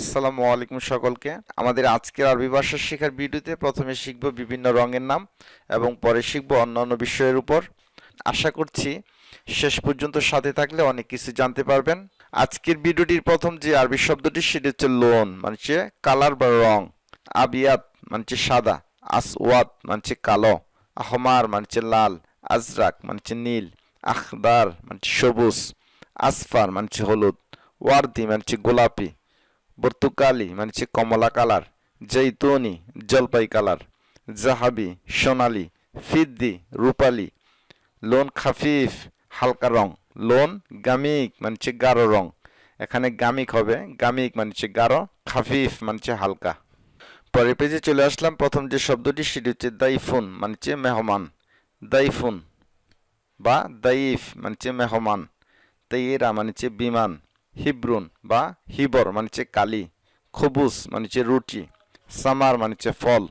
আসসালামু আলাইকুম সকলকে। আমাদের আজকের আরবি ভাষা শেখার ভিডিওতে প্রথমে শিখব বিভিন্ন রঙের নাম এবং পরে শিখব অন্যান্য বিষয়ের উপর। আশা করছি শেষ পর্যন্ত সাথে থাকলে অনেক কিছু জানতে পারবেন। আজকের ভিডিওটির প্রথম যে আরবি শব্দটি সেটি হচ্ছে লোন, মানে হচ্ছে কালার বা রং। আবিয়াত মানে হচ্ছে সাদা, আসওয়াদ মানে হচ্ছে কালো, আহমার মানে হচ্ছে লাল, আজরাক মানে হচ্ছে নীল, আখদার মানে হচ্ছে সবুজ, আসফার মানে হচ্ছে হলুদ, ওয়ার্দি মানে হচ্ছে গোলাপি, বর্তুকালি মানে হচ্ছে কমলা কালার, জৈতুনি জলপাই কালার, জাহাবি সোনালি, ফিদ্দি রূপালি, লোন খাফিফ হালকা রং, লোন গামিক মানে হচ্ছে গাঢ় রং। এখানে গামিক হবে, গামিক মানে হচ্ছে গাঢ়, খাফিফ মানে হচ্ছে হালকা। পরের পেজে চলে আসলাম। প্রথম যে শব্দটি সেটি হচ্ছে দাইফুন মানে হচ্ছে মেহমান, দাইফুন বা দাইফ মানে হচ্ছে মেহমান, তাইয়েরা মানে হচ্ছে বিমান, হিব্রুন বা হিবর মানে হচ্ছে কালি, খবুস মানে হচ্ছে রুটি, সামার মানে হচ্ছে ফল।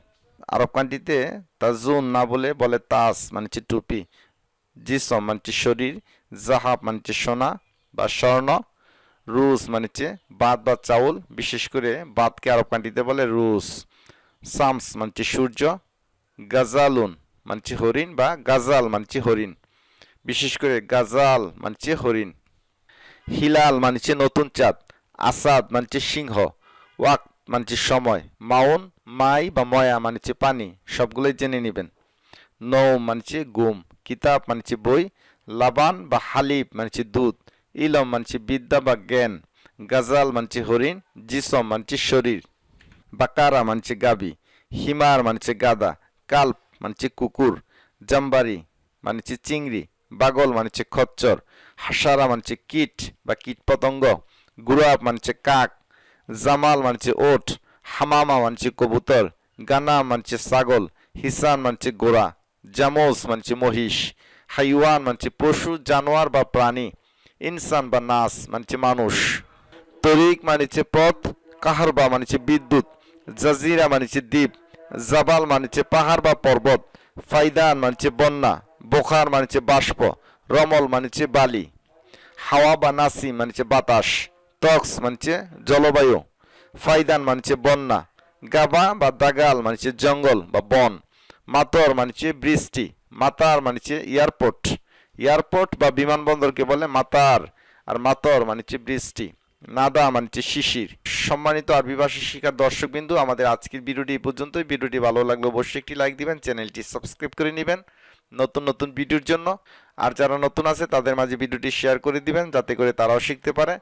আরব কান্ট্রিতে তাজুন না বলে বলে তাস মানে হচ্ছে টুপি, জিসম মানে হচ্ছে শরীর, জাহাব মানে হচ্ছে সোনা বা স্বর্ণ, রুস মানে হচ্ছে ভাত বা চাউল, বিশেষ করে ভাতকে আরব কান্ট্রিতে বলে রুস, সামস মানে হচ্ছে সূর্য, গাজালুন মানে হচ্ছে হরিণ বা গাজাল মানে হচ্ছে হরিণ, বিশেষ করে গাজাল মানে হচ্ছে হরিণ। হিলাল মানছে নতুন চাঁদ, আসাদ মানছে সিংহ, ওয়াক মানছে সময়, মাউন মাই বা ময়া মানছে পানি, সবগুলোই জেনে নেবেন। নৌ মানছে গুম, কিতাব মানছে বই, লাবান বা হালিব মানছে দুধ, ইলম মানছে বিদ্যা বা জ্ঞান, গাজাল মানছে হরিণ, জিসম মানছে শরীর, বাকারা মানছে গাবি, হিমার মানছে গাদা, কাল্প মানছে কুকুর, জাম্বারি মানছে চিংড়ি, বাগল মানছে খচ্চর, হাসারা মানছে কীট বা কীটপতঙ্গ, গুরাব মানছে কাক, জামাল মানছে ওট, হামামা মানছে কবুতর, গানা মানছে ছাগল, হিসান মানছে গোড়া, জামোস মানছে মহিষ, হাইওয়ান মানছে পশু জানোয়ার বা প্রাণী, ইনসান বা নাস মানছে মানুষ, তরিক মানেছে পথ, কাহারবা মানেছে বিদ্যুৎ, জাজিরা মানেছে দ্বীপ, জাবাল মানেছে পাহাড় বা পর্বত, ফাইদান মানেছে বন্যা, বোখার মানেছে বাষ্প, রমল মানেছে বালি, হাওয়া বা নাসি মানেছে বাতাস, টক্স মানেছে জলবায়ু, ফাইদান মানেছে বন্যা, গাবা বা দাগাল মানেছে জঙ্গল বা বন, মাতর মানেছে বৃষ্টি, মাতার মানেছে এয়ারপোর্ট, এয়ারপোর্ট বা বিমানবন্দরকে বলে মাতার, আর মাতর মানেছে বৃষ্টি, নাদা মানছে শিশির। সম্মানিত আরবি ভাষা শিক্ষার দর্শকবিন্দু, আমাদের আজকের ভিডিওটি এই পর্যন্তই। ভিডিওটি ভালো লাগলে অবশ্যই একটি লাইক দিবেন, চ্যানেলটি সাবস্ক্রাইব করে নেবেন নতুন নতুন ভিডিওর জন্য। আর যারা নতুন আছে তাদের মাঝে ভিডিওটি শেয়ার করে দিবেন যাতে করে তারাও শিখতে পারে।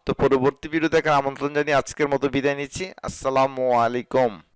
তো পরবর্তী ভিডিও দেখার আমন্ত্রণ জানিয়ে আজকের মতো বিদায় নিচ্ছি। আসসালামু আলাইকুম।